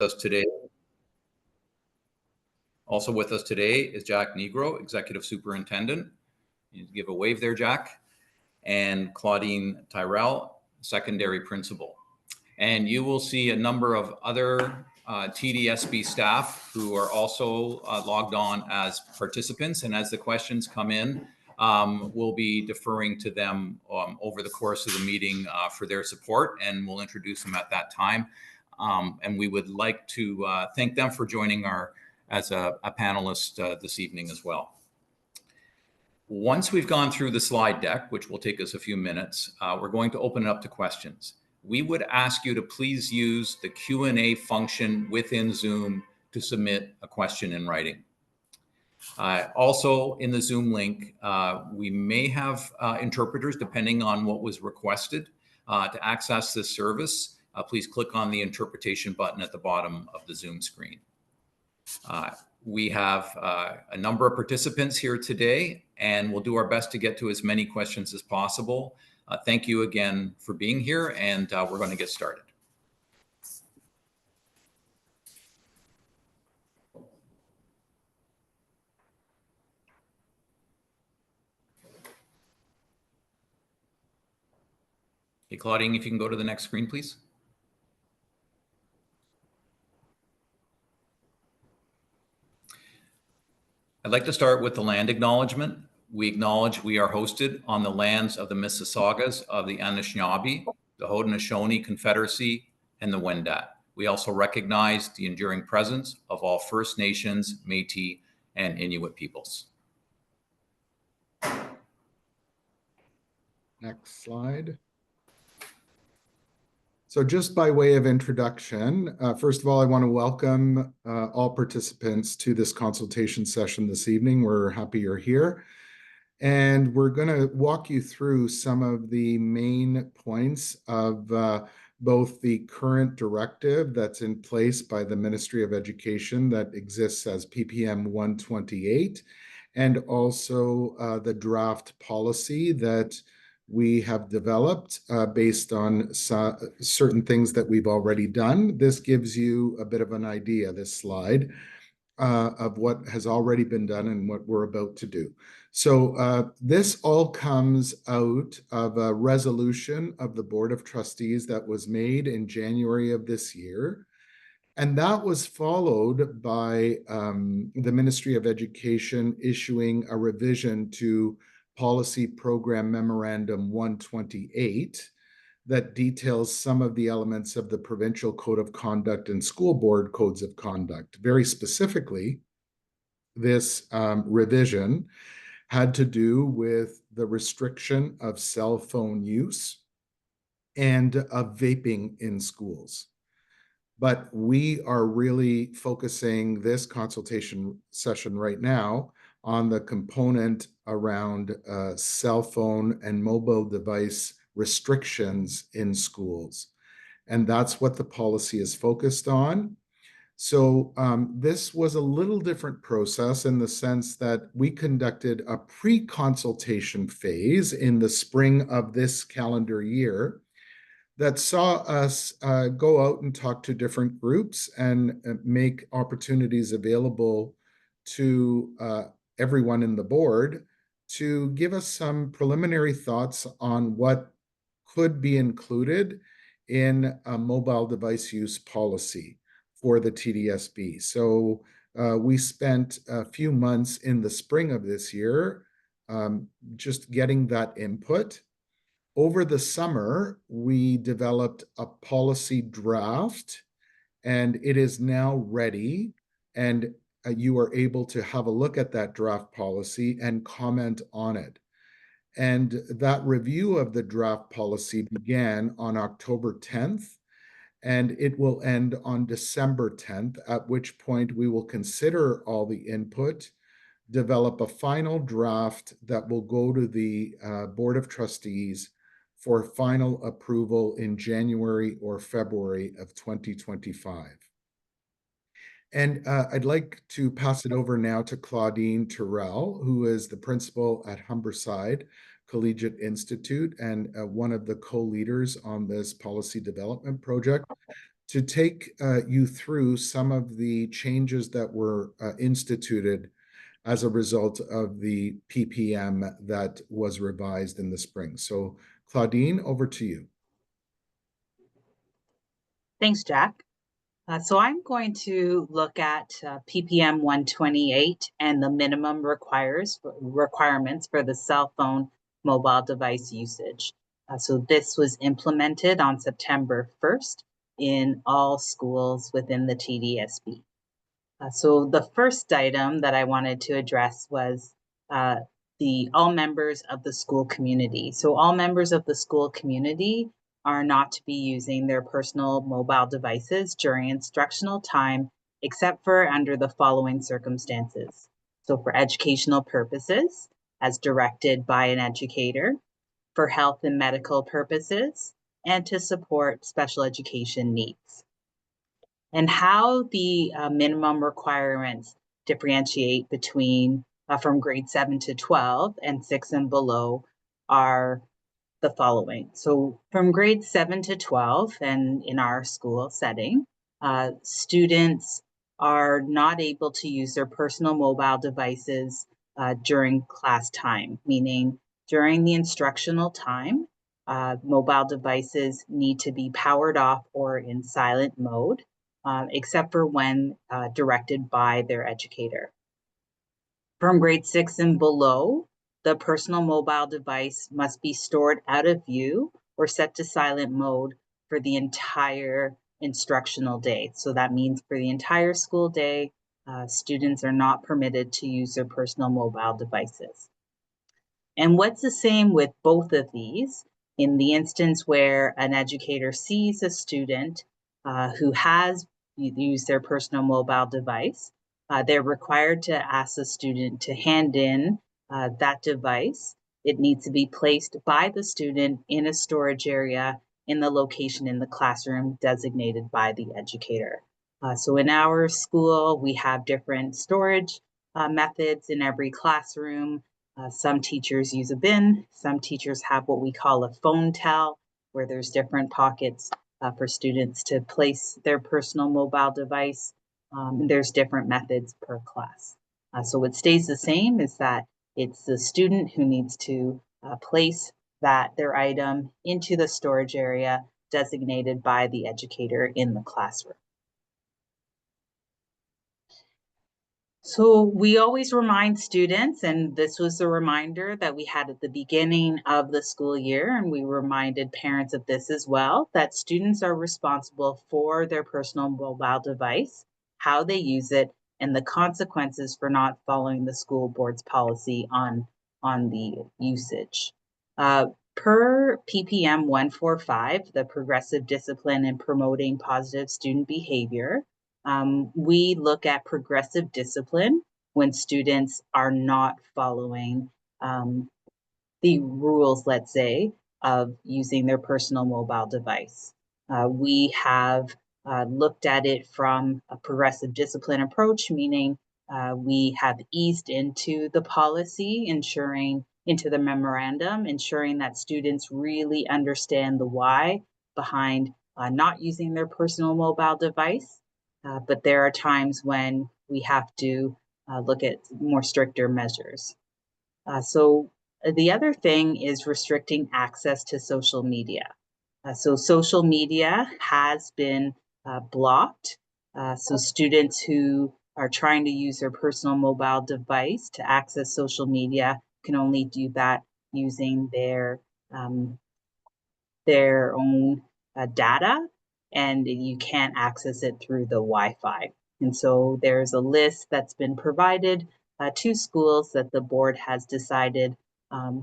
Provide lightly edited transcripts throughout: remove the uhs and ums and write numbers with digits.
us today. Also with us today is Jack Negro, Executive Superintendent. You give a wave there, Jack. And Claudine Tyrell, Secondary Principal. And you will see a number of other TDSB staff who are also logged on as participants. And as the questions come in, we'll be deferring to them over the course of the meeting for their support, and we'll introduce them at that time. And we would like to thank them for joining as a panelist this evening as well. Once we've gone through the slide deck, which will take us a few minutes, we're going to open it up to questions. We would ask you to please use the Q&A function within Zoom to submit a question in writing. Also in the Zoom link, we may have interpreters depending on what was requested. To access this service, please click on the interpretation button at the bottom of the Zoom screen. We have a number of participants here today, and we'll do our best to get to as many questions as possible. Thank you again for being here, and we're going to get started. Hey, Claudine, if you can go to the next screen, please. I'd like to start with the land acknowledgement. We acknowledge we are hosted on the lands of the Mississaugas of the Anishinaabe, the Haudenosaunee Confederacy, and the Wendat. We also recognize the enduring presence of all First Nations, Métis, and Inuit peoples. Next slide. So just by way of introduction, first of all, I want to welcome all participants to this consultation session this evening. We're happy you're here. And we're going to walk you through some of the main points of both the current directive that's in place by the Ministry of Education that exists as PPM 128, and also the draft policy that we have developed based on certain things that we've already done. This gives you a bit of an idea, this slide, of what has already been done and what we're about to do. So this all comes out of a resolution of the Board of Trustees that was made in January of this year. And that was followed by the Ministry of Education issuing a revision to Policy Program Memorandum 128 that details some of the elements of the Provincial Code of Conduct and School Board Codes of Conduct. Very specifically, this revision had to do with the restriction of cell phone use and of vaping in schools. But we are really focusing this consultation session right now on the component around cell phone and mobile device restrictions in schools. And that's what the policy is focused on. So this was a little different process in the sense that we conducted a pre-consultation phase in the spring of this calendar year that saw us go out and talk to different groups and make opportunities available to everyone in the board to give us some preliminary thoughts on what could be included in a mobile device use policy for the TDSB. So we spent a few months in the spring of this year just getting that input. Over the summer, we developed a policy draft, and it is now ready, and you are able to have a look at that draft policy and comment on it. And that review of the draft policy began on October 10th, and it will end on December 10th, at which point we will consider all the input, develop a final draft that will go to the Board of Trustees for final approval in January or February of 2025. And I'd like to pass it over now to Claudine Tyrell, who is the principal at Humberside Collegiate Institute and one of the co-leaders on this policy development project, to take you through some of the changes that were instituted as a result of the PPM that was revised in the spring. So Claudine, over to you. Thanks, Jack. So I'm going to look at PPM 128 and the minimum requirements for the cell phone mobile device usage. So this was implemented on September 1st in all schools within the TDSB. So the first item that I wanted to address was the all members of the school community. So all members of the school community are not to be using their personal mobile devices during instructional time, except for under the following circumstances. So for educational purposes, as directed by an educator, for health and medical purposes, and to support special education needs. And how the minimum requirements differentiate between from grade 7 to 12 and 6 and below are the following. So from grade 7 to 12 and in our school setting, students are not able to use their personal mobile devices during class time, meaning during the instructional time, mobile devices need to be powered off or in silent mode, except for when directed by their educator. From grade 6 and below, the personal mobile device must be stored out of view or set to silent mode for the entire instructional day. So that means for the entire school day, students are not permitted to use their personal mobile devices. And what's the same with both of these? In the instance where an educator sees a student who has used their personal mobile device, they're required to ask the student to hand in that device. It needs to be placed by the student in a storage area in the location in the classroom designated by the educator. So in our school, we have different storage methods in every classroom. Some teachers use a bin. Some teachers have what we call a phone tell, where there's different pockets for students to place their personal mobile device. There's different methods per class. So what stays the same is that it's the student who needs to place their item into the storage area designated by the educator in the classroom. So we always remind students, and this was a reminder that we had at the beginning of the school year, and we reminded parents of this as well, that students are responsible for their personal mobile device, how they use it, and the consequences for not following the school board's policy on the usage. Per PPM 145, the Progressive Discipline in Promoting Positive Student Behavior, we look at progressive discipline when students are not following the rules, let's say, of using their personal mobile device. We have looked at it from a progressive discipline approach, meaning we have eased into the policy, into the memorandum, ensuring that students really understand the why behind not using their personal mobile device. But there are times when we have to look at more stricter measures. So the other thing is restricting access to social media. So social media has been blocked. So students who are trying to use their personal mobile device to access social media can only do that using their own data, and you can't access it through the Wi-Fi. And so there's a list that's been provided to schools that the board has decided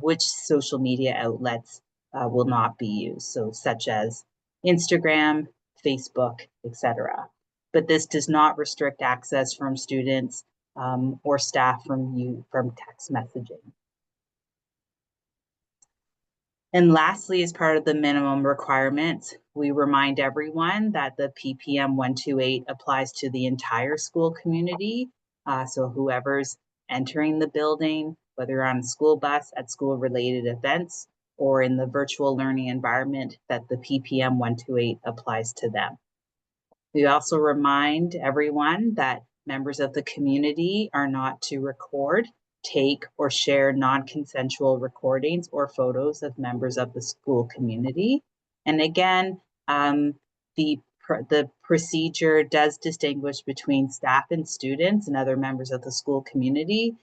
which social media outlets will not be used, so such as Instagram, Facebook, etc. But this does not restrict access from students or staff from text messaging. And lastly, as part of the minimum requirements, we remind everyone that the PPM 128 applies to the entire school community. So whoever's entering the building, whether on a school bus, at school-related events, or in the virtual learning environment, that the PPM 128 applies to them. We also remind everyone that members of the community are not to record, take, or share non-consensual recordings or photos of members of the school community. And again, the procedure does distinguish between staff and students and other members of the school community,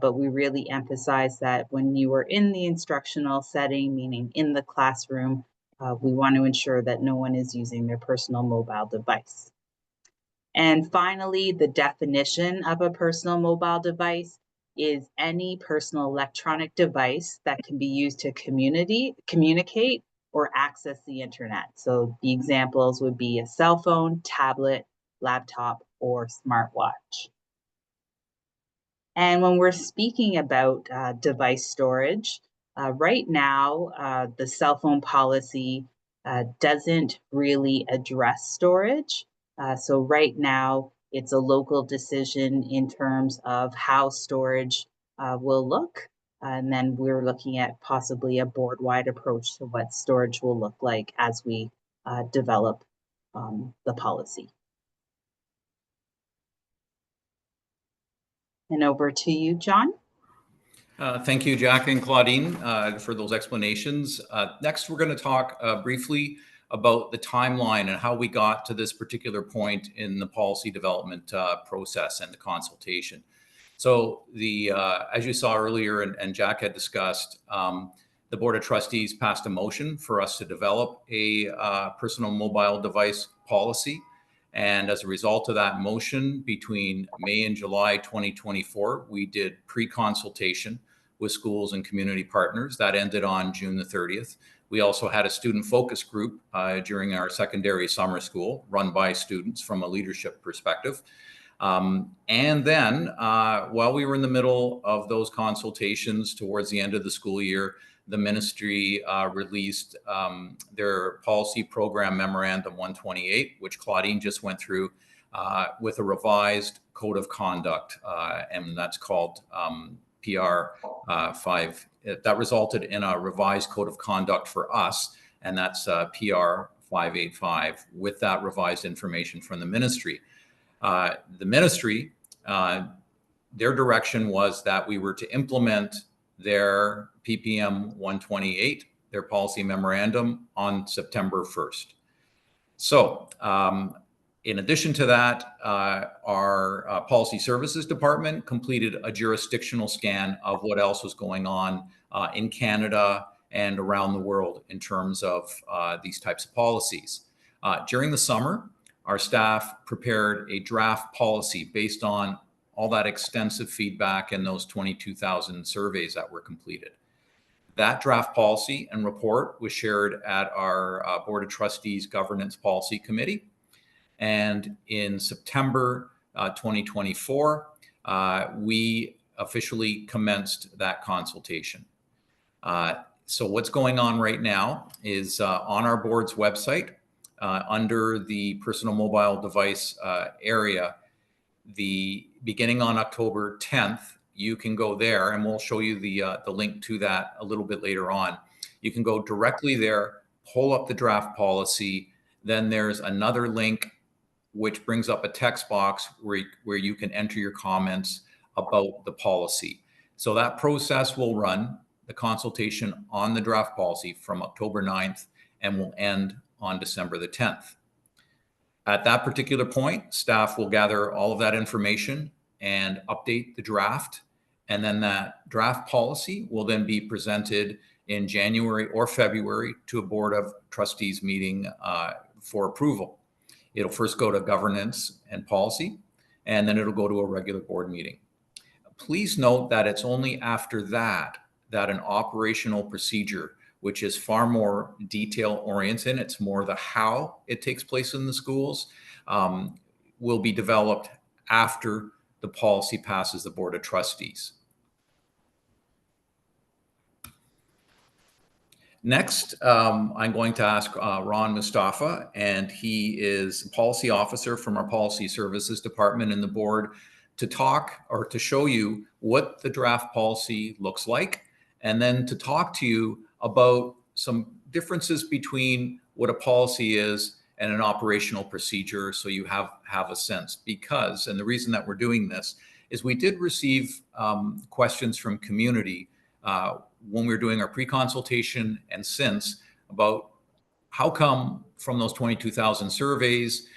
but we really emphasize that when you are in the instructional setting, meaning in the classroom, we want to ensure that no one is using their personal mobile device. And finally, the definition of a personal mobile device is any personal electronic device that can be used to communicate, or access the internet. So the examples would be a cell phone, tablet, laptop, or smartwatch. And when we're speaking about device storage, right now, the cell phone policy doesn't really address storage. So right now, it's a local decision in terms of how storage will look. And then we're looking at possibly a board-wide approach to what storage will look like as we develop the policy. And over to you, John. Thank you, Jack and Claudine, for those explanations. Next, we're going to talk briefly about the timeline and how we got to this particular point in the policy development process and the consultation. So as you saw earlier and Jack had discussed, the Board of Trustees passed a motion for us to develop a personal mobile device policy. And as a result of that motion, between May and July 2024, we did pre-consultation with schools and community partners. That ended on June the 30th. We also had a student focus group during our secondary summer school run by students from a leadership perspective. And then while we were in the middle of those consultations towards the end of the school year, the ministry released their policy program memorandum 128, which Claudine just went through, with a revised code of conduct, and that's called PR 5. That resulted in a revised code of conduct for us, and that's PR 585, with that revised information from the ministry. The ministry, their direction was that we were to implement their PPM 128, their policy memorandum, on September 1st. So in addition to that, our policy services department completed a jurisdictional scan of what else was going on in Canada and around the world in terms of these types of policies. During the summer, our staff prepared a draft policy based on all that extensive feedback and those 22,000 surveys that were completed. That draft policy and report was shared at our Board of Trustees Governance Policy Committee. And in September 2024, we officially commenced that consultation. So what's going on right now is on our board's website, under the personal mobile device area, beginning on October 10th, you can go there, and we'll show you the link to that a little bit later on. You can go directly there, pull up the draft policy. Then there's another link which brings up a text box where you can enter your comments about the policy. So that process will run, the consultation on the draft policy, from October 9th and will end on December the 10th. At that particular point, staff will gather all of that information and update the draft. And then that draft policy will then be presented in January or February to a Board of Trustees meeting for approval. It'll first go to governance and policy, and then it'll go to a regular board meeting. Please note that it's only after that an operational procedure, which is far more detail oriented, it's more the how it takes place in the schools, will be developed after the policy passes the Board of Trustees. Next, I'm going to ask Ron Mustafa, and he is policy officer from our policy services department in the board, to talk or to show you what the draft policy looks like, and then to talk to you about some differences between what a policy is and an operational procedure so you have a sense. Because, and the reason that we're doing this is we did receive questions from community when we were doing our pre-consultation and since about how come from those 22,000 surveys,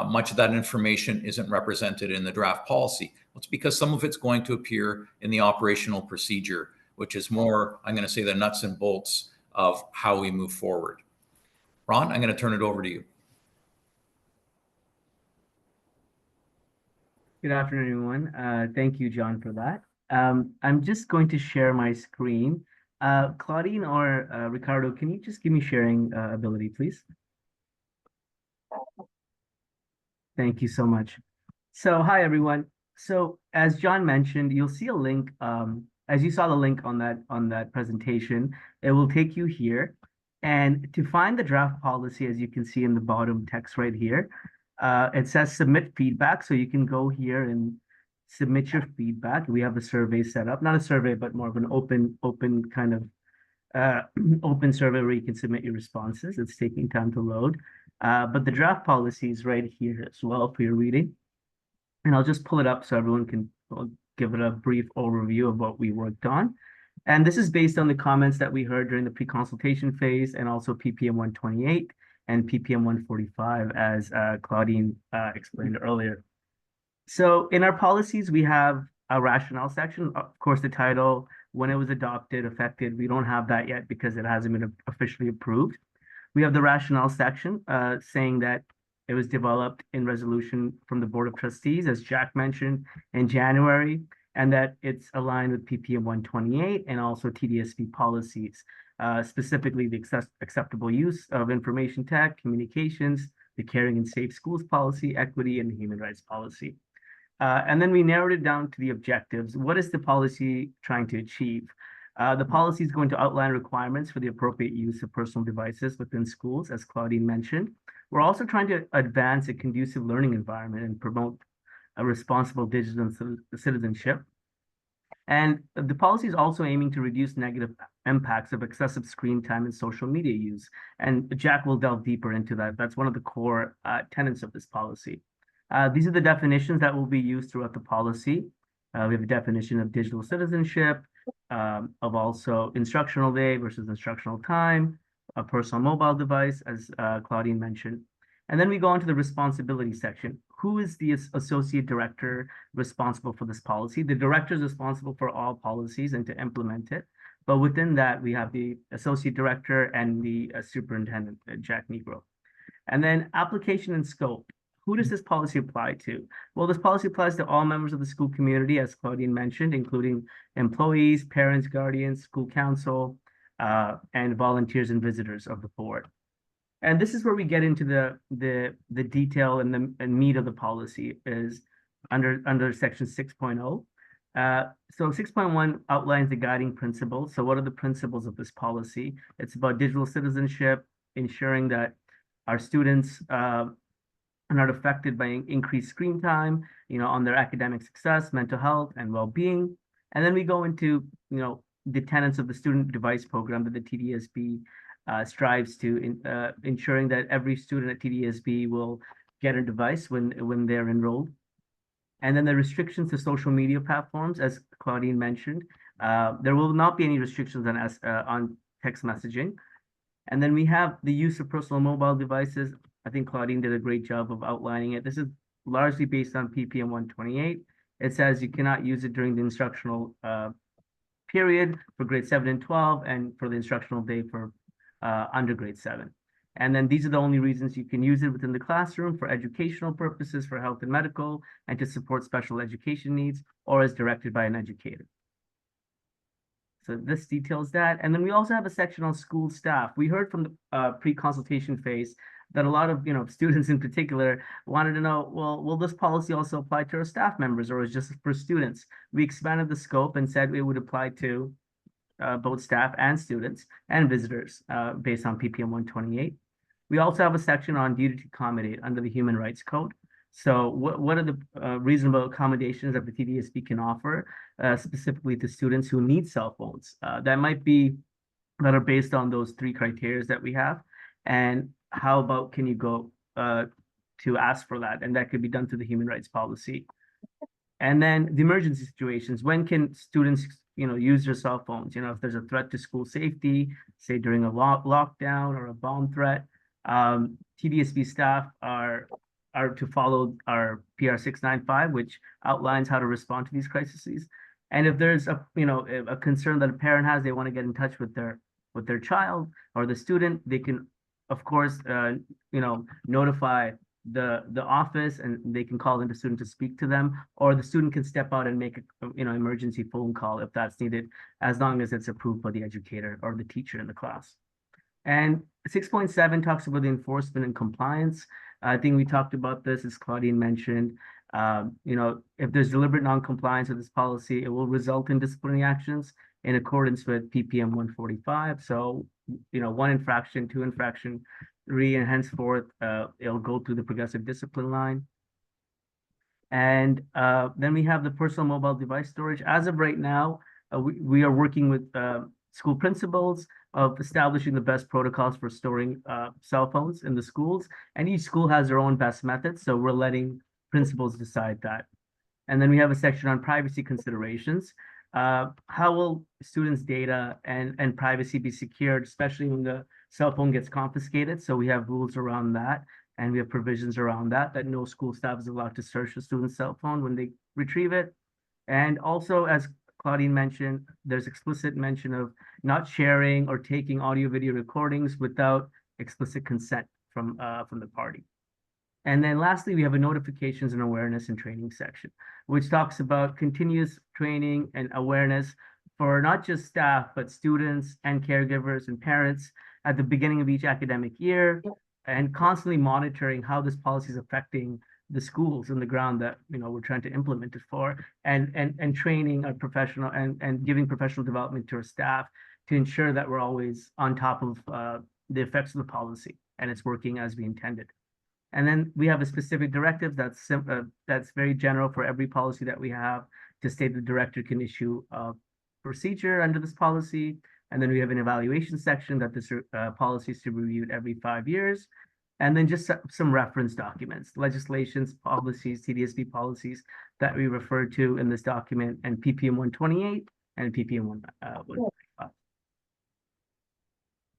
much of that information isn't represented in the draft policy. Well, it's because some of it's going to appear in the operational procedure, which is more, I'm going to say, the nuts and bolts of how we move forward. Ron, I'm going to turn it over to you. Good afternoon, everyone. Thank you, John, for that. I'm just going to share my screen. Claudine or Ricardo, can you just give me sharing ability, please? Thank you so much. So, hi, everyone. So, as John mentioned, you'll see a link. As you saw the link on that presentation, it will take you here. And to find the draft policy, as you can see in the bottom text right here, it says submit feedback. So you can go here and submit your feedback. We have a survey set up, not a survey, but more of an open kind of open survey where you can submit your responses. It's taking time to load. But the draft policy is right here as well for your reading. And I'll just pull it up so everyone can give it a brief overview of what we worked on. And this is based on the comments that we heard during the pre-consultation phase and also PPM 128 and PPM 145, as Claudine explained earlier. So in our policies, we have a rationale section. Of course, the title, when it was adopted, affected, we don't have that yet because it hasn't been officially approved. We have the rationale section saying that it was developed in resolution from the Board of Trustees, as Jack mentioned, in January, and that it's aligned with PPM 128 and also TDSB policies, specifically the acceptable use of information tech, communications, the caring and safe schools policy, equity, and the human rights policy. And then we narrowed it down to the objectives. What is the policy trying to achieve? The policy is going to outline requirements for the appropriate use of personal devices within schools, as Claudine mentioned. We're also trying to advance a conducive learning environment and promote a responsible digital citizenship. And the policy is also aiming to reduce negative impacts of excessive screen time and social media use. And Jack will delve deeper into that. That's one of the core tenets of this policy. These are the definitions that will be used throughout the policy. We have a definition of digital citizenship, of also instructional day versus instructional time, a personal mobile device, as Claudine mentioned. And then we go on to the responsibility section. Who is the associate director responsible for this policy? The director is responsible for all policies and to implement it. But within that, we have the associate director and the superintendent, Jack Negro. And then application and scope. Who does this policy apply to? Well, this policy applies to all members of the school community, as Claudine mentioned, including employees, parents, guardians, school council, and volunteers and visitors of the board. And this is where we get into the detail and the meat of the policy is under section 6.0. So 6.1 outlines the guiding principles. So what are the principles of this policy? It's about digital citizenship, ensuring that our students are not affected by increased screen time, on their academic success, mental health, and well-being. And then we go into, the tenets of the student device program that the TDSB strives to, ensuring that every student at TDSB will get a device when they're enrolled. And then the restrictions to social media platforms, as Claudine mentioned, there will not be any restrictions on text messaging. And then we have the use of personal mobile devices. I think Claudine did a great job of outlining it. This is largely based on PPM 128. It says you cannot use it during the instructional period for grade 7 and 12 and for the instructional day for under grade 7. And then these are the only reasons you can use it within the classroom: for educational purposes, for health and medical, and to support special education needs, or as directed by an educator. So this details that. And then we also have a section on school staff. We heard from the pre-consultation phase that a lot of students in particular wanted to know, well, will this policy also apply to our staff members, or is it just for students? We expanded the scope and said it would apply to both staff and students and visitors based on PPM 128. We also have a section on duty to accommodate under the Human Rights Code. So what are the reasonable accommodations that the TDSB can offer specifically to students who need cell phones? That are based on those 3 criteria that we have. And how about can you go to ask for that, and that could be done through the human rights policy. And then the emergency situations, when can students, use their cell phones? If there's a threat to school safety, say during a lockdown or a bomb threat, TDSB staff are to follow our PR 695, which outlines how to respond to these crises. And if there's a concern that a parent has, they want to get in touch with their child or the student, they can, of course, notify the office, and they can call in the student to speak to them, or the student can step out and make a emergency phone call if that's needed, as long as it's approved by the educator or the teacher in the class. And 6.7 talks about the enforcement and compliance. I think we talked about this, as Claudine mentioned. If there's deliberate non-compliance with this policy, it will result in disciplinary actions in accordance with PPM 145. So, 1 infraction, 2 infraction, 3, and henceforth, it'll go through the progressive discipline line. And then we have the personal mobile device storage. As of right now, we are working with school principals of establishing the best protocols for storing cell phones in the schools. And each school has their own best methods, so we're letting principals decide that. And then we have a section on privacy considerations. How will students' data and privacy be secured, especially when the cell phone gets confiscated? So we have rules around that, and we have provisions around that no school staff is allowed to search a student's cell phone when they retrieve it. And also, as Claudine mentioned, there's explicit mention of not sharing or taking audio video recordings without explicit consent from the party. And then lastly, we have a notifications and awareness and training section, which talks about continuous training and awareness for not just staff, but students and caregivers and parents at the beginning of each academic year, and constantly monitoring how this policy is affecting the schools on the ground that we're trying to implement it for, and training our professional and giving professional development to our staff to ensure that we're always on top of the effects of the policy and it's working as we intended. And then we have a specific directive that's very general for every policy that we have, to state the director can issue a procedure under this policy. And then we have an evaluation section that this policy is to be reviewed every 5 years. And then just some reference documents, legislations, policies, TDSB policies that we refer to in this document, and PPM 128 and PPM 125.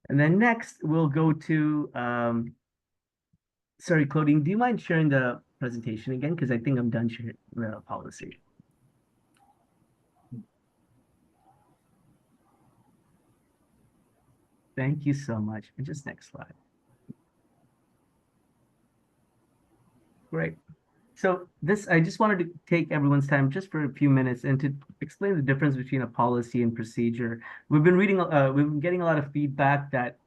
And then next we'll go to, sorry, Claudine, do you mind sharing the presentation again? Because I think I'm done sharing the policy. Thank you so much. And just next slide. Great. So this, I just wanted to take everyone's time just for a few minutes and to explain the difference between a policy and procedure. We've been getting a lot of feedback that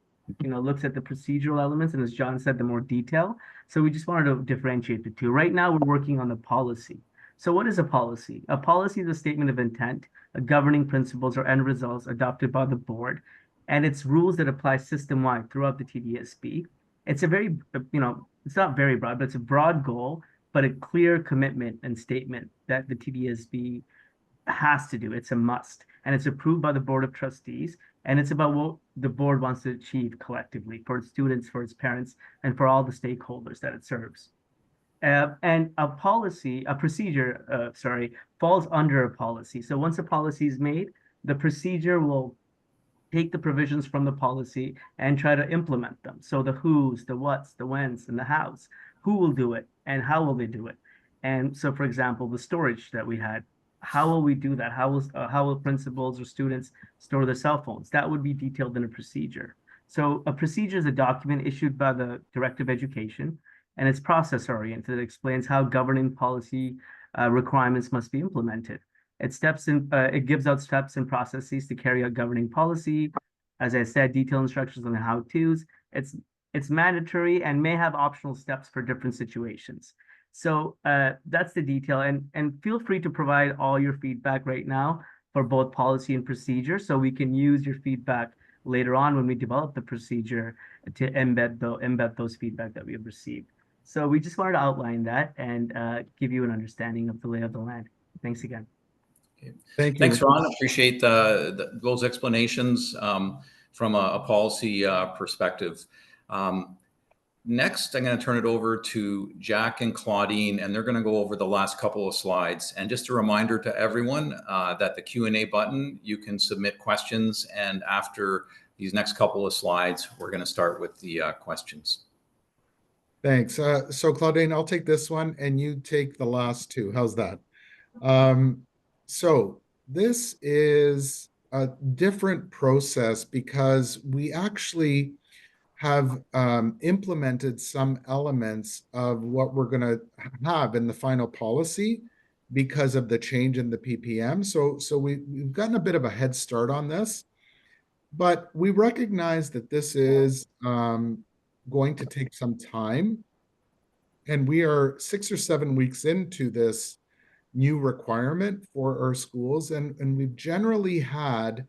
looks at the procedural elements, and as John said, the more detail. So we just wanted to differentiate the two. Right now, we're working on the policy. So what is a policy? A policy is a statement of intent, a governing principles or end results adopted by the board, and it's rules that apply system-wide throughout the TDSB. It's a very, it's not very broad, but it's a broad goal, but a clear commitment and statement that the TDSB has to do. It's a must, and it's approved by the Board of Trustees, and it's about what the board wants to achieve collectively for its students, for its parents, and for all the stakeholders that it serves. And a procedure, falls under a policy. So once a policy is made, the procedure will take the provisions from the policy and try to implement them. So the who's, the what's, the when's, and the how's. Who will do it and how will they do it? And so, for example, the storage that we had, how will we do that? How will principals or students store their cell phones? That would be detailed in a procedure. So a procedure is a document issued by the Director of Education, and it's process oriented. It explains how governing policy requirements must be implemented. It gives out steps and processes to carry out governing policy. As I said, detailed instructions on the how-tos. It's mandatory and may have optional steps for different situations. So that's the detail, and feel free to provide all your feedback right now for both policy and procedure, so we can use your feedback later on when we develop the procedure to embed those feedback that we have received. So we just wanted to outline that and give you an understanding of the lay of the land. Thanks again. Okay. Thank you. Thanks, Ron. Appreciate those explanations from a policy perspective. Next, I'm going to turn it over to Jack and Claudine, and they're going to go over the last couple of slides. And just a reminder to everyone that the Q&A button, you can submit questions. And after these next couple of slides, we're going to start with the questions. Thanks. So Claudine, I'll take this one and you take the last two. How's that? So this is a different process because we actually have implemented some elements of what we're going to have in the final policy because of the change in the PPM. So we've gotten a bit of a head start on this, but we recognize that this is going to take some time. And we are 6 or 7 weeks into this new requirement for our schools. And we've generally had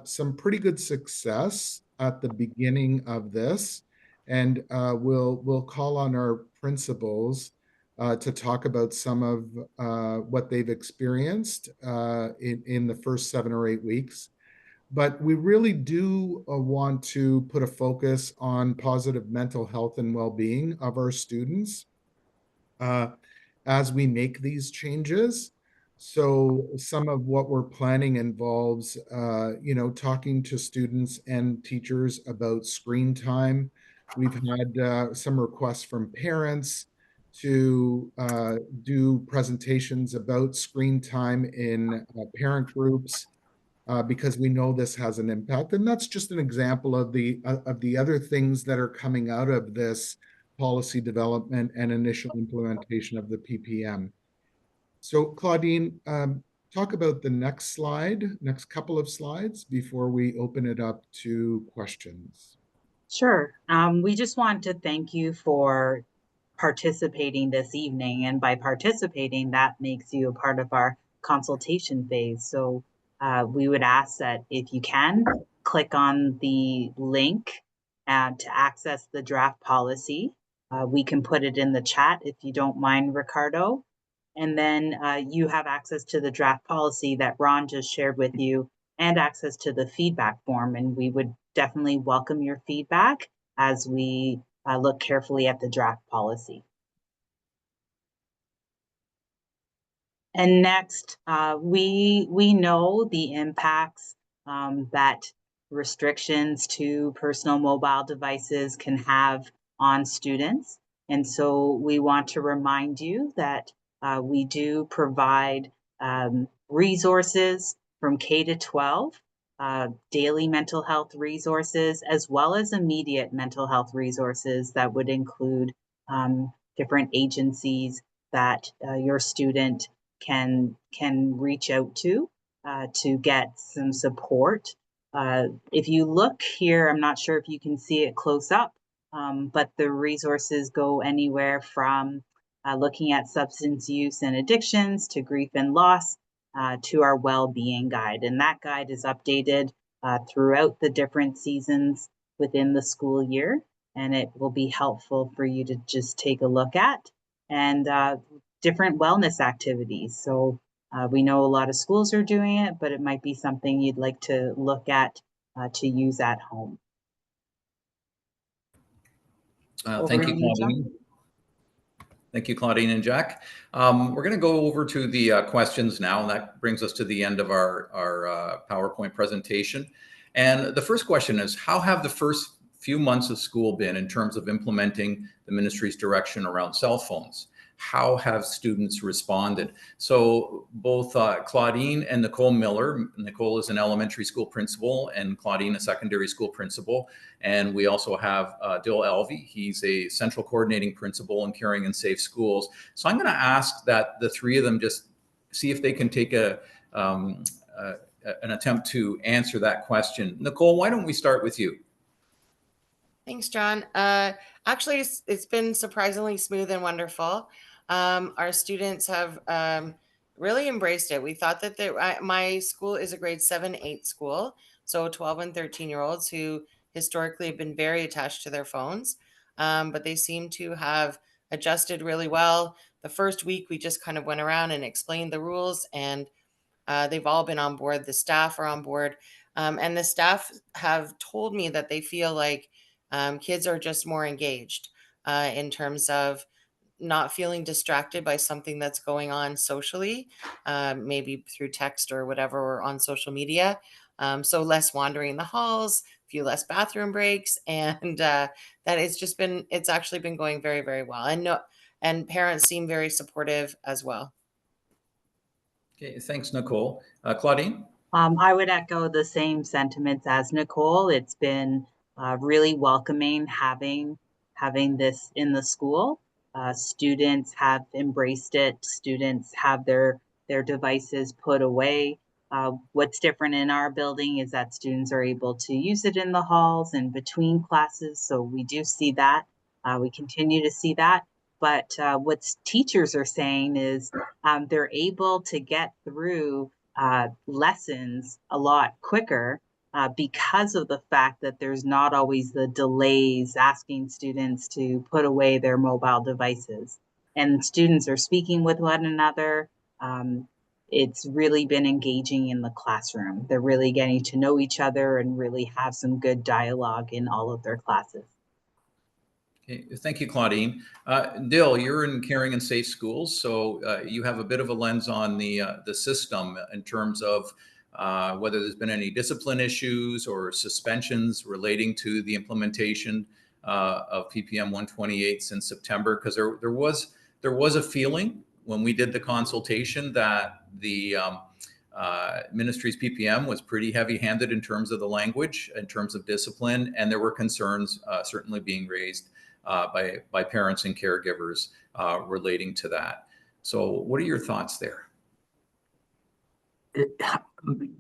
some pretty good success at the beginning of this, and we'll call on our principals to talk about some of what they've experienced in the first 7 or 8 weeks. But we really do want to put a focus on positive mental health and well-being of our students as we make these changes. So some of what we're planning involves, talking to students and teachers about screen time. We've had some requests from parents to do presentations about screen time in parent groups because we know this has an impact. And that's just an example of the other things that are coming out of this policy development and initial implementation of the PPM. So Claudine, talk about the next couple of slides before we open it up to questions. Sure. We just want to thank you for participating this evening. And by participating, that makes you a part of our consultation phase. So we would ask that if you can, click on the link to access the draft policy. We can put it in the chat if you don't mind, Ricardo. And then you have access to the draft policy that Ron just shared with you and access to the feedback form. And we would definitely welcome your feedback as we look carefully at the draft policy. And next, we know the impacts that restrictions to personal mobile devices can have on students. And so we want to remind you that we do provide resources from K to 12, daily mental health resources, as well as immediate mental health resources that would include different agencies that your student can reach out to get some support. If you look here, I'm not sure if you can see it close up, but the resources go anywhere from looking at substance use and addictions to grief and loss to our well-being guide. And that guide is updated throughout the different seasons within the school year, and it will be helpful for you to just take a look at. And different wellness activities. So we know a lot of schools are doing it, but it might be something you'd like to look at to use at home. Thank you, Claudine. Thank you, Claudine and Jack. We're going to go over to the questions now, and that brings us to the end of our PowerPoint presentation. And the first question is, how have the first few months of school been in terms of implementing the ministry's direction around cell phones? How have students responded? So both Claudine and Nicole Miller, Nicole is an elementary school principal and Claudine a secondary school principal. And we also have Dill Elvey. He's a central coordinating principal in Caring and Safe Schools. So I'm going to ask that the three of them just see if they can take an attempt to answer that question. Nicole, why don't we start with you? Thanks, John. Actually, it's been surprisingly smooth and wonderful. Our students have really embraced it. We thought that my school is a grade 7-8 school, so 12 and 13-year-olds who historically have been very attached to their phones, but they seem to have adjusted really well. The first week, we just kind of went around and explained the rules, and they've all been on board. The staff are on board, and the staff have told me that they feel like kids are just more engaged in terms of not feeling distracted by something that's going on socially, maybe through text or whatever, or on social media. So less wandering in the halls, a few less bathroom breaks, and that it's actually been going very, very well. And parents seem very supportive as well. Okay, thanks, Nicole. Claudine? I would echo the same sentiments as Nicole. It's been really welcoming having this in the school. Students have embraced it. Students have their devices put away. What's different in our building is that students are able to use it in the halls and between classes. So we do see that. We continue to see that. But what teachers are saying is they're able to get through lessons a lot quicker because of the fact that there's not always the delays asking students to put away their mobile devices. And students are speaking with one another. It's really been engaging in the classroom. They're really getting to know each other and really have some good dialogue in all of their classes. Okay, thank you, Claudine. Dill, you're in Caring and Safe Schools, so you have a bit of a lens on the system in terms of whether there's been any discipline issues or suspensions relating to the implementation of PPM 128 since September, because there was a feeling when we did the consultation that the ministry's PPM was pretty heavy-handed in terms of the language, in terms of discipline, and there were concerns certainly being raised by parents and caregivers relating to that. So what are your thoughts there?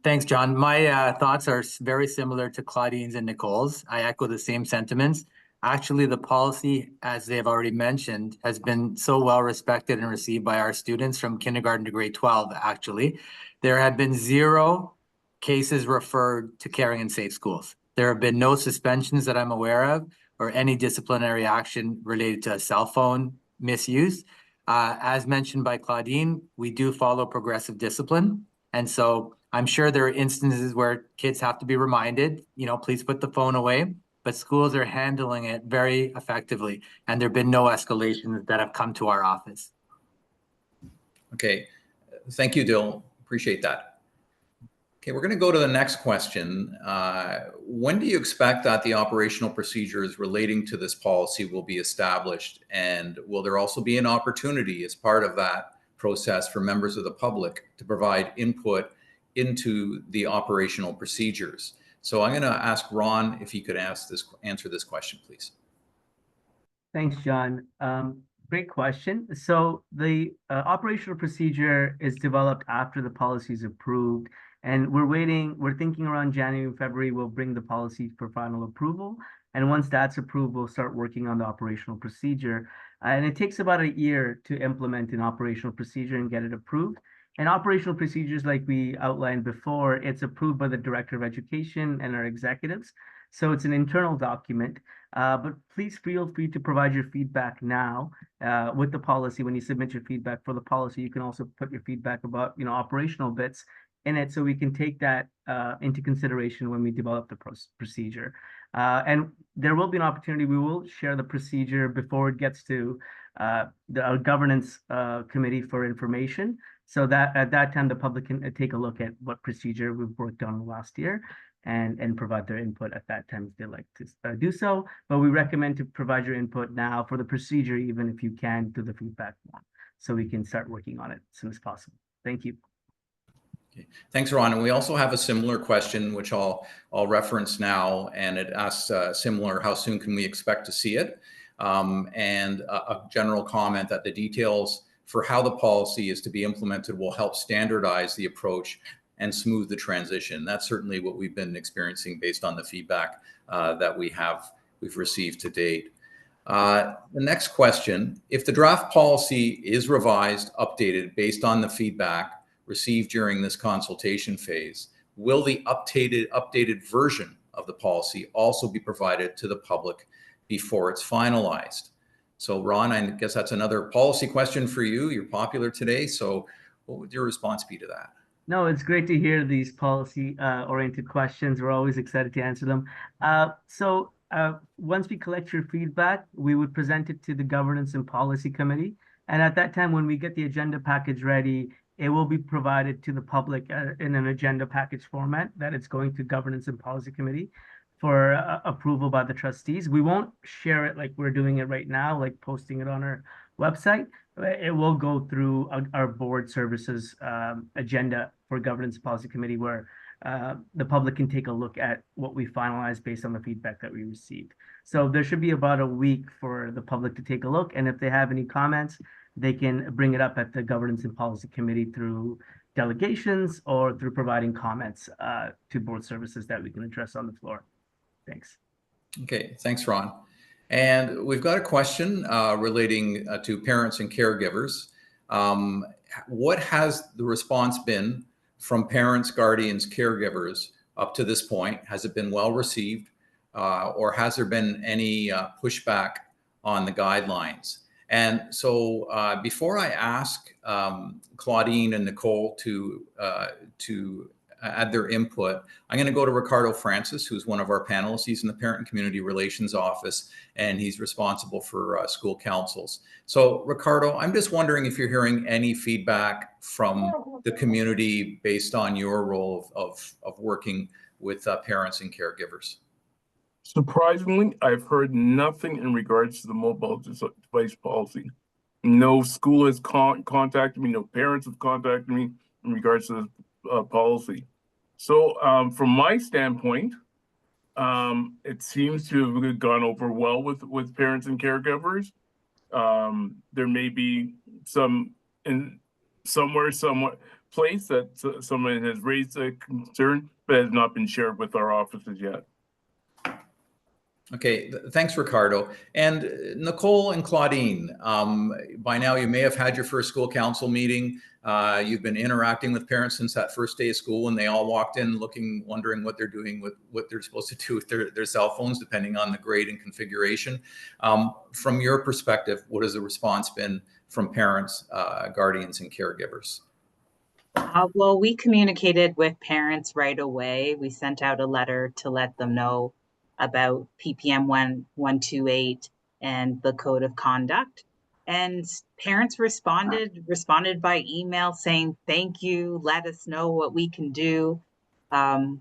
Thanks, John. My thoughts are very similar to Claudine's and Nicole's. I echo the same sentiments. Actually, the policy, as they've already mentioned, has been so well respected and received by our students from kindergarten to grade 12, actually. There have been 0 cases referred to Caring and Safe Schools. There have been no suspensions that I'm aware of or any disciplinary action related to cell phone misuse. As mentioned by Claudine, we do follow progressive discipline. And so I'm sure there are instances where kids have to be reminded, please put the phone away, but schools are handling it very effectively. And there have been no escalations that have come to our office. Okay, thank you, Dill. Appreciate that. Okay, we're going to go to the next question. When do you expect that the operational procedures relating to this policy will be established? And will there also be an opportunity as part of that process for members of the public to provide input into the operational procedures? So I'm going to ask Ron if he could answer this question, please. Thanks, John. Great question. So the operational procedure is developed after the policy is approved. And we're thinking around January and February, we'll bring the policy for final approval. And once that's approved, we'll start working on the operational procedure. And it takes about a year to implement an operational procedure and get it approved. And operational procedures, like we outlined before, it's approved by the Director of Education and our executives. So it's an internal document, but please feel free to provide your feedback now with the policy. When you submit your feedback for the policy, you can also put your feedback about operational bits in it, so we can take that into consideration when we develop the procedure. And there will be an opportunity. We will share the procedure before it gets to our governance committee for information, so that at that time the public can take a look at what procedure we've worked on last year and provide their input at that time if they'd like to do so. But we recommend to provide your input now for the procedure, even if you can, to the feedback form, so we can start working on it as soon as possible. Thank you. Okay. Thanks, Ron. And we also have a similar question, which I'll reference now, and it asks similar, how soon can we expect to see it? And a general comment that the details for how the policy is to be implemented will help standardize the approach and smooth the transition. That's certainly what we've been experiencing based on the feedback that we've received to date. The next question: if the draft policy is revised, updated based on the feedback received during this consultation phase, will the updated version of the policy also be provided to the public before it's finalized? So Ron, I guess that's another policy question for you. You're popular today, so what would your response be to that? No, it's great to hear these policy oriented questions. We're always excited to answer them. So once we collect your feedback, we would present it to the Governance and Policy Committee. And at that time, when we get the agenda package ready, it will be provided to the public in an agenda package format that it's going to Governance and Policy Committee for approval by the trustees. We won't share it like we're doing it right now, like posting it on our website. It will go through our board services agenda for Governance and Policy Committee, where the public can take a look at what we finalized based on the feedback that we received. So there should be about a week for the public to take a look. And if they have any comments, they can bring it up at the Governance and Policy Committee through delegations or through providing comments to board services that we can address on the floor. Thanks. Okay, thanks, Ron. And we've got a question relating to parents and caregivers. What has the response been from parents, guardians, caregivers up to this point? Has it been well received, or has there been any pushback on the guidelines? And so before I ask Claudine and Nicole to add their input, I'm going to go to Ricardo Francis, who's one of our panelists. He's in the Parent and Community Relations Office, and he's responsible for school councils. So Ricardo, I'm just wondering if you're hearing any feedback from the community based on your role of working with parents and caregivers. Surprisingly, I've heard nothing in regards to the mobile device policy. No school has contacted me, no parents have contacted me in regards to the policy. So from my standpoint, it seems to have gone over well with parents and caregivers. There may be some place that someone has raised a concern, but has not been shared with our offices yet. Okay, thanks, Ricardo. And Nicole and Claudine, by now you may have had your first school council meeting. You've been interacting with parents since that first day of school, and they all walked in wondering what they're doing with what they're supposed to do with their cell phones, depending on the grade and configuration. From your perspective, what has the response been from parents, guardians, and caregivers? Well, we communicated with parents right away. We sent out a letter to let them know about PPM 128 and the code of conduct. And parents responded by email saying, thank you, let us know what we can do.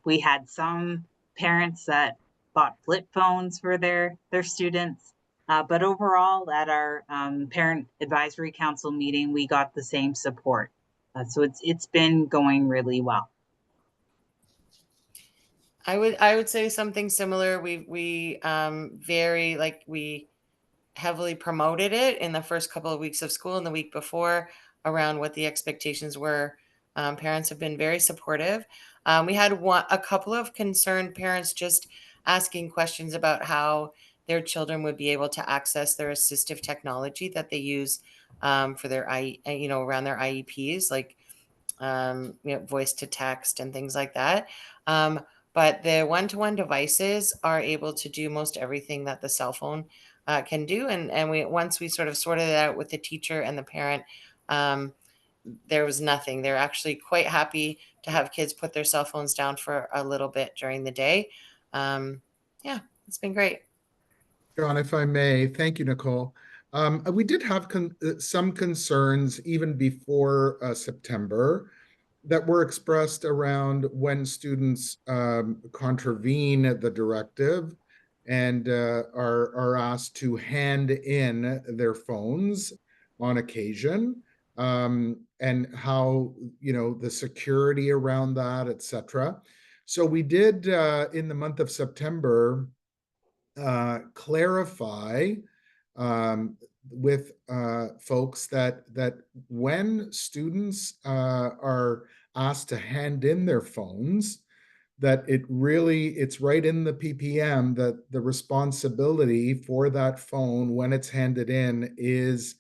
We had some parents that bought flip phones for their students. But overall, at our Parent Advisory Council meeting, we got the same support. So it's been going really well. I would say something similar. We heavily promoted it in the first couple of weeks of school and the week before around what the expectations were. Parents have been very supportive. We had a couple of concerned parents just asking questions about how their children would be able to access their assistive technology that they use for their around their IEPs, like voice to text and things like that. But the one-to-one devices are able to do most everything that the cell phone can do. And once we sort of sorted it out with the teacher and the parent, there was nothing. They're actually quite happy to have kids put their cell phones down for a little bit during the day. Yeah, it's been great. John, if I may, thank you, Nicole. We did have some concerns even before September that were expressed around when students contravene the directive and are asked to hand in their phones on occasion, and how, the security around that, etc. So we did, in the month of September, clarify with folks that when students are asked to hand in their phones, that it's right in the PPM that the responsibility for that phone when it's handed in is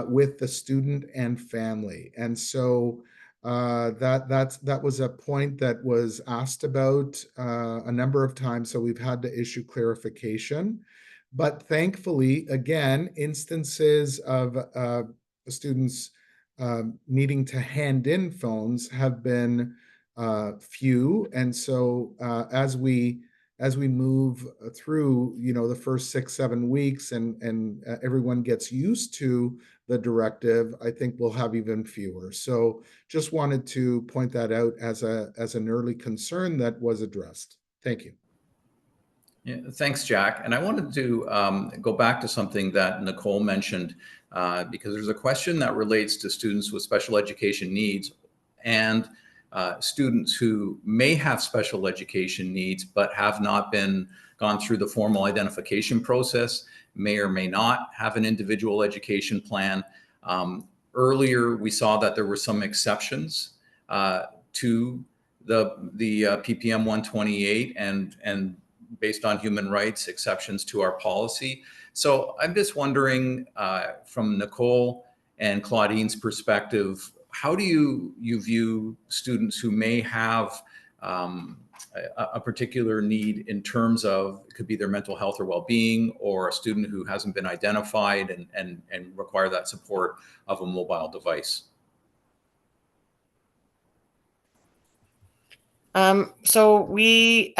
with the student and family. And so that was a point that was asked about a number of times, so we've had to issue clarification. But thankfully, again, instances of students needing to hand in phones have been few. And so as we as we move through, the first 6-7 weeks and everyone gets used to the directive, I think we'll have even fewer. So just wanted to point that out as an early concern that was addressed. Thank you. Yeah, thanks, Jack. And I wanted to go back to something that Nicole mentioned, because there's a question that relates to students with special education needs and students who may have special education needs but have not gone through the formal identification process, may or may not have an individual education plan. Earlier, we saw that there were some exceptions to the PPM 128 and based on human rights, exceptions to our policy. So I'm just wondering, from Nicole and Claudine's perspective, how do you view students who may have a particular need in terms of, it could be their mental health or well-being, or a student who hasn't been identified and require that support of a mobile device? So we,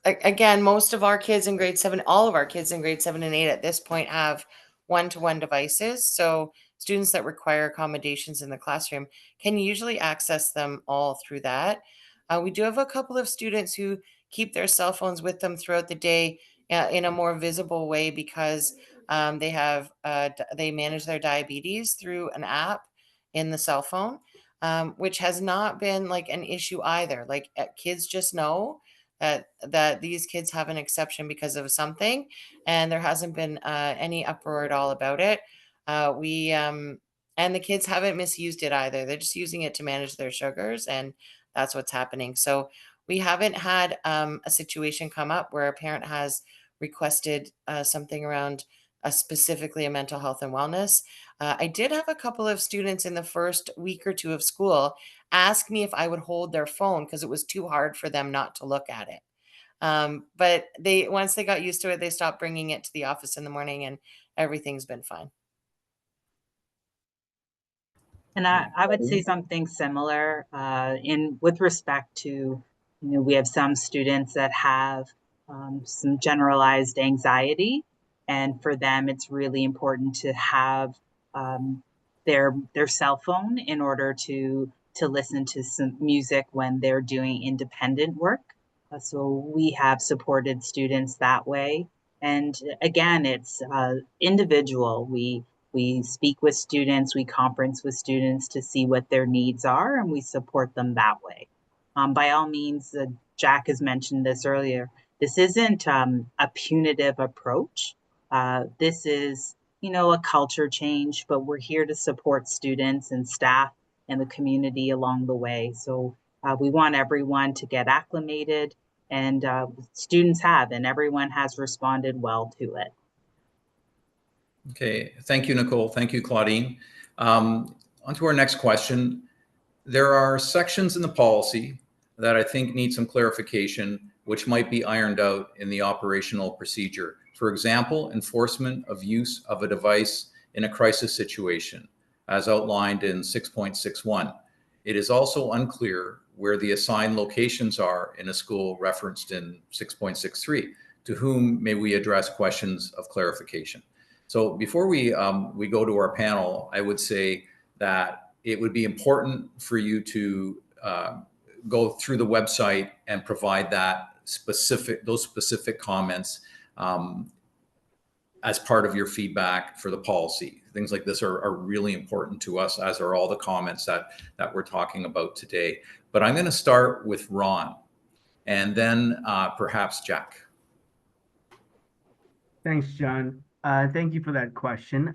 again, most of our kids in grade 7, all of our kids in grade 7 and 8 at this point have one-to-one devices. So students that require accommodations in the classroom can usually access them all through that. We do have a couple of students who keep their cell phones with them throughout the day in a more visible way because they manage their diabetes through an app in the cell phone. Which has not been like an issue either. Like kids just know that these kids have an exception because of something, and there hasn't been any uproar at all about it. And the kids haven't misused it either. They're just using it to manage their sugars, and that's what's happening. So we haven't had a situation come up where a parent has requested something around specifically a mental health and wellness. I did have a couple of students in the first week or two of school ask me if I would hold their phone because it was too hard for them not to look at it. But once they got used to it, they stopped bringing it to the office in the morning, and everything's been fine. And I would say something similar with respect to, we have some students that have some generalized anxiety, and for them, it's really important to have their cell phone in order to listen to some music when they're doing independent work. So we have supported students that way. And again, it's individual. We speak with students, we conference with students to see what their needs are, and we support them that way. By all means, Jack has mentioned this earlier, this isn't a punitive approach. This is, a culture change, but we're here to support students and staff and the community along the way. So we want everyone to get acclimated, and students have, and everyone has responded well to it. Okay, thank you, Nicole. Thank you, Claudine. On to our next question. There are sections in the policy that I think need some clarification, which might be ironed out in the operational procedure. For example, enforcement of use of a device in a crisis situation, as outlined in 6.61. It is also unclear where the assigned locations are in a school referenced in 6.63. To whom may we address questions of clarification? So before we go to our panel, I would say that it would be important for you to go through the website and provide those specific comments as part of your feedback for the policy. Things like this are really important to us, as are all the comments that we're talking about today. But I'm going to start with Ron, and then perhaps Jack. Thanks, John. Thank you for that question.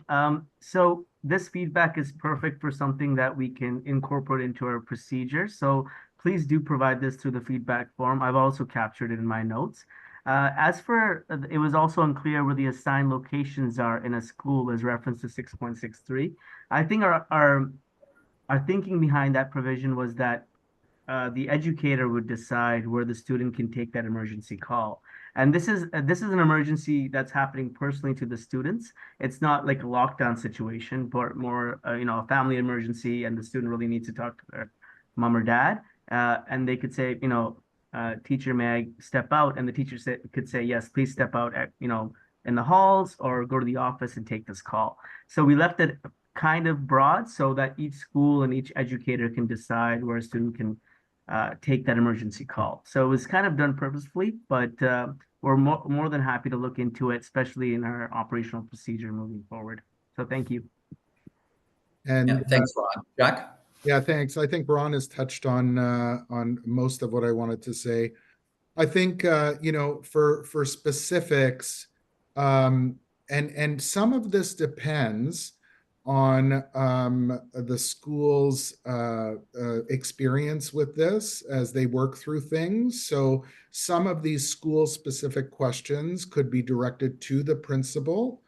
So this feedback is perfect for something that we can incorporate into our procedure. So please do provide this through the feedback form. I've also captured it in my notes. As for, it was also unclear where the assigned locations are in a school as referenced to 6.63. I think our thinking behind that provision was that the educator would decide where the student can take that emergency call. And this is an emergency that's happening personally to the students. It's not like a lockdown situation, but more a family emergency, and the student really needs to talk to their mom or dad. And they could say, teacher, may I step out? And the teacher could say, yes, please step out at, in the halls or go to the office and take this call. So we left it kind of broad so that each school and each educator can decide where a student can take that emergency call. So it was kind of done purposefully, but we're more than happy to look into it, especially in our operational procedure moving forward. So thank you. And yeah, thanks, Ron. Jack? Yeah, thanks. I think Ron has touched on most of what I wanted to say. I think for specifics, and some of this depends on the school's experience with this as they work through things. So some of these school-specific questions could be directed to the principal.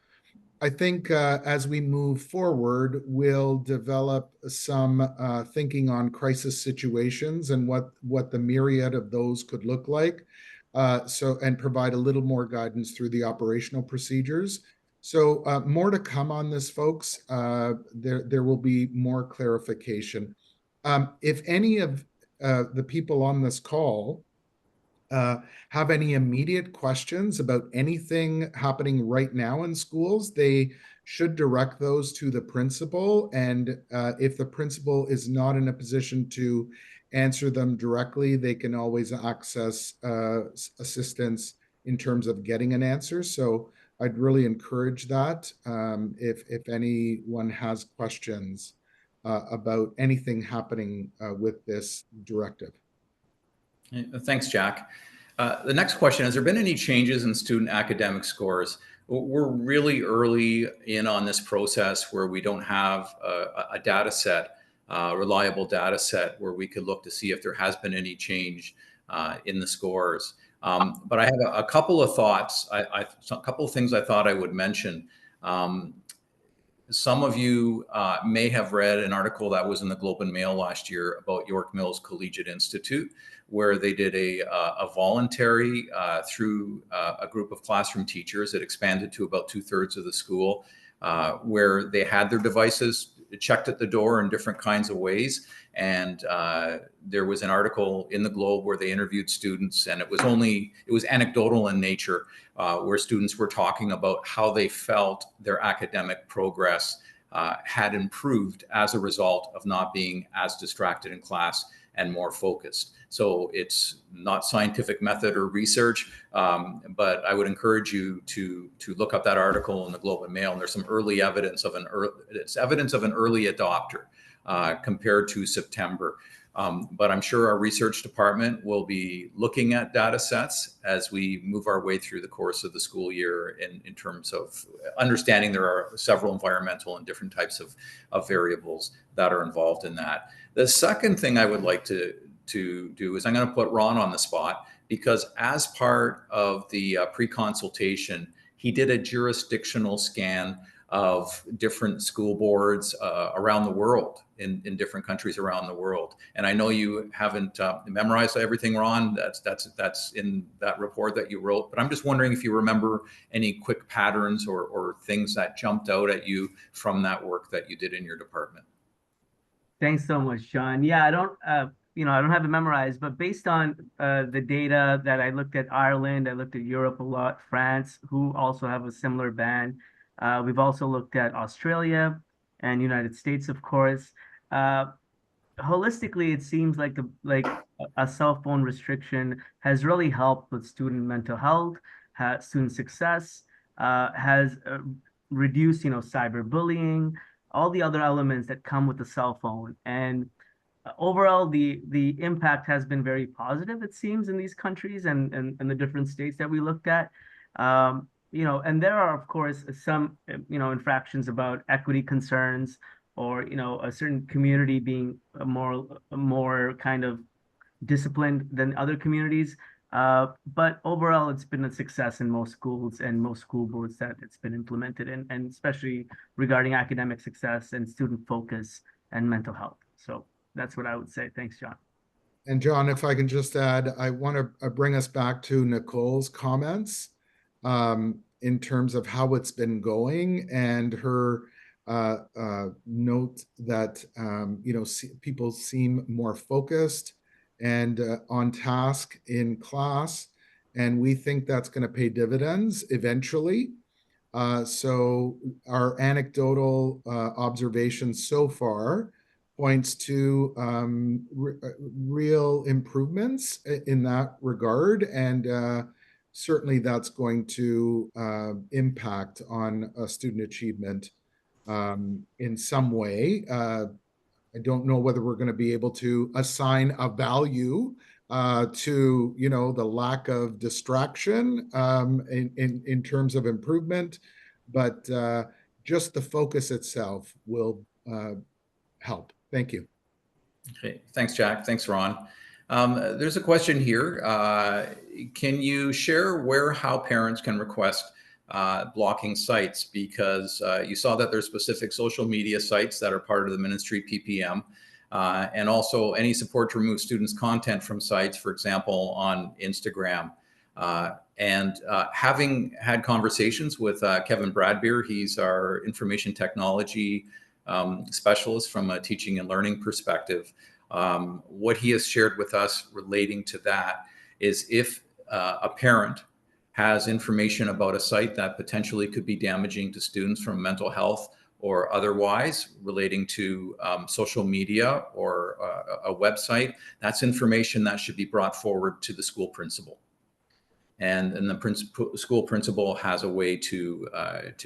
I think as we move forward, we'll develop some thinking on crisis situations and what the myriad of those could look like. And provide a little more guidance through the operational procedures. So more to come on this, folks. There will be more clarification. If any of the people on this call have any immediate questions about anything happening right now in schools, they should direct those to the principal. And if the principal is not in a position to answer them directly, they can always access assistance in terms of getting an answer. So I'd really encourage that if anyone has questions about anything happening with this directive. Thanks, Jack. The next question, has there been any changes in student academic scores? We're really early in on this process where we don't have a data set, reliable data set where we could look to see if there has been any change in the scores. But I have a couple of thoughts, a couple of things I thought I would mention. Some of you may have read an article that was in the Globe and Mail last year about York Mills Collegiate Institute, where they did a voluntary through a group of classroom teachers. It expanded to about 2/3 of the school, where they had their devices checked at the door in different kinds of ways. And there was an article in the Globe where they interviewed students, and it was anecdotal in nature, where students were talking about how they felt their academic progress had improved as a result of not being as distracted in class and more focused. So it's not scientific method or research, but I would encourage you to look up that article in the Globe and Mail. And there's some early evidence of an early adopter compared to September. But I'm sure our research department will be looking at data sets as we move our way through the course of the school year in terms of understanding there are several environmental and different types of variables that are involved in that. The second thing I would like to do is I'm going to put Ron on the spot, because as part of the pre-consultation, he did a jurisdictional scan of different school boards around the world, in different countries around the world. And I know you haven't memorized everything, Ron. That's in that report that you wrote. But I'm just wondering if you remember any quick patterns or things that jumped out at you from that work that you did in your department. Thanks so much, John. Yeah, I don't have it memorized, but based on the data that I looked at Ireland, I looked at Europe a lot, France, who also have a similar ban. We've also looked at Australia and United States, of course. Holistically, it seems like a cell phone restriction has really helped with student mental health, student success, has reduced, cyberbullying, all the other elements that come with the cell phone. And overall, the impact has been very positive, it seems, in these countries and the different states that we looked at. And there are, of course, some, infractions about equity concerns, or, a certain community being more kind of disciplined than other communities. But overall, it's been a success in most schools and most school boards that it's been implemented in, and especially regarding academic success and student focus and mental health. So that's what I would say. Thanks, John. And John, if I can just add, I want to bring us back to Nicole's comments in terms of how it's been going, and her note that people seem more focused and on task in class. And we think that's going to pay dividends eventually. So our anecdotal observations so far points to real improvements in that regard. And certainly that's going to impact on student achievement in some way. I don't know whether we're going to be able to assign a value to, you know, the lack of distraction in terms of improvement, but just the focus itself will help. Thank you. Okay, thanks, Jack. Thanks, Ron. There's a question here. Can you share where, how parents can request blocking sites? Because you saw that there's specific social media sites that are part of the ministry PPM, and also any support to remove students' content from sites, for example, on Instagram. Having had conversations with Kevin Bradbeer, he's our information technology specialist from a teaching and learning perspective. What he has shared with us relating to that is if a parent has information about a site that potentially could be damaging to students from mental health or otherwise relating to social media or a website, that's information that should be brought forward to the school principal. And the school principal has a way to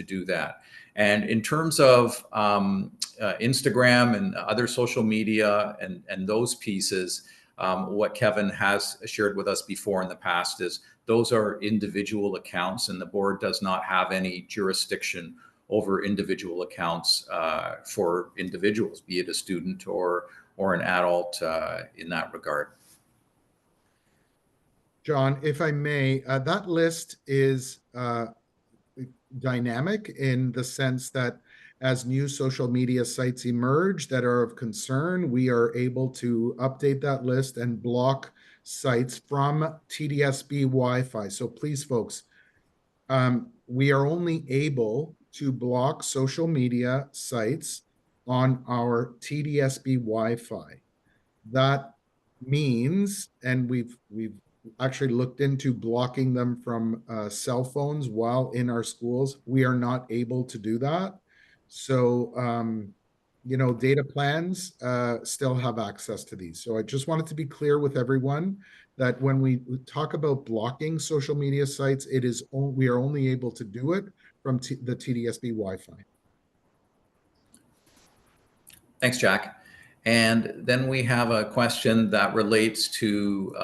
do that. And in terms of Instagram and other social media and those pieces, what Kevin has shared with us before in the past is those are individual accounts, and the board does not have any jurisdiction over individual accounts for individuals, be it a student or an adult in that regard. John, if I may, that list is dynamic in the sense that as new social media sites emerge that are of concern, we are able to update that list and block sites from TDSB Wi-Fi. So please, folks, we are only able to block social media sites on our TDSB Wi-Fi. That means, and we've actually looked into blocking them from cell phones while in our schools. We are not able to do that. So, you know, data plans still have access to these. So I just wanted to be clear with everyone that when we talk about blocking social media sites, it is we are only able to do it from the TDSB Wi-Fi. Thanks, Jack. And then we have a question that relates to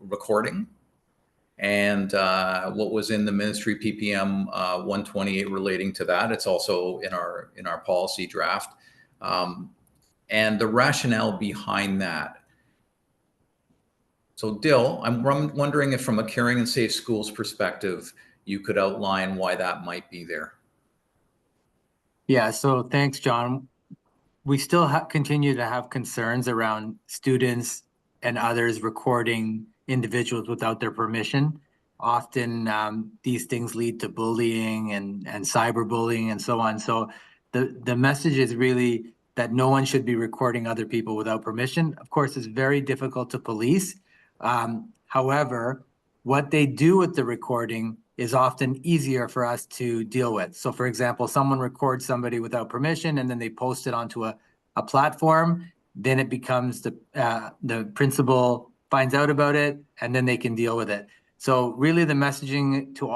recording and what was in the ministry PPM 128 relating to that. It's also in our policy draft, and the rationale behind that. So Dill, I'm wondering if from a caring and safe schools perspective, you could outline why that might be there. Yeah, so thanks, John. We still continue to have concerns around students and others recording individuals without their permission. Often these things lead to bullying and cyberbullying and so on. So the message is really that no one should be recording other people without permission. Of course, it's very difficult to police. However, what they do with the recording is often easier for us to deal with. So for example, someone records somebody without permission and then they post it onto a platform, then it becomes the principal finds out about it and then they can deal with it. So really the messaging to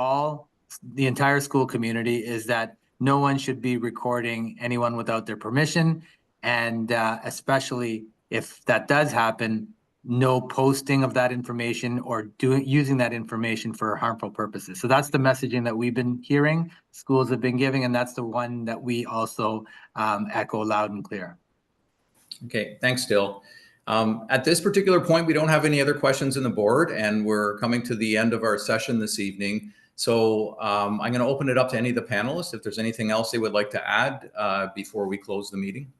the entire school community is that no one should be recording anyone without their permission. And especially if that does happen, no posting of that information or using that information for harmful purposes. So that's the messaging that we've been hearing, schools have been giving, and that's the one that we also echo loud and clear. Okay, thanks, Dill. At this particular point, we don't have any other questions in the board, and we're coming to the end of our session this evening. So I'm going to open it up to any of the panelists if there's anything else they would like to add before we close the meeting.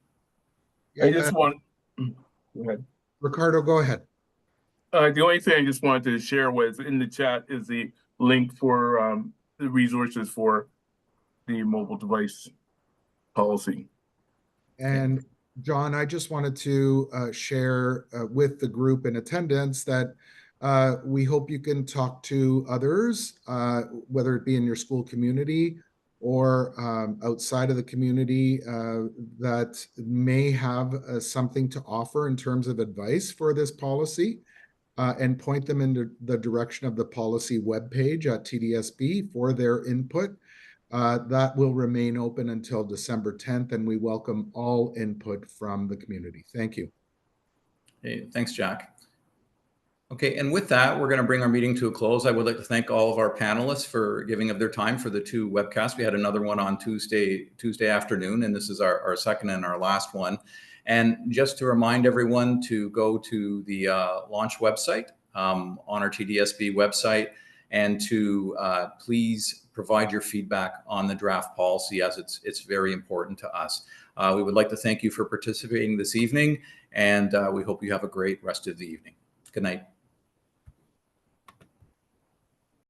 I just want. Go ahead. Ricardo, go ahead. The only thing I just wanted to share was in the chat is the link for the resources for the mobile device policy. And John, I just wanted to share with the group in attendance that we hope you can talk to others, whether it be in your school community or outside of the community that may have something to offer in terms of advice for this policy, and point them in the direction of the policy webpage at TDSB for their input. That will remain open until December 10th, and we welcome all input from the community. Thank you. Hey, thanks, Jack. Okay, and with that, we're going to bring our meeting to a close. I would like to thank all of our panelists for giving of their time for the 2 webcasts. We had another one on Tuesday afternoon, and this is our second and our last one. And just to remind everyone to go to the launch website on our TDSB website, and to please provide your feedback on the draft policy, as it's very important to us. We would like to thank you for participating this evening, and we hope you have a great rest of the evening. Good night.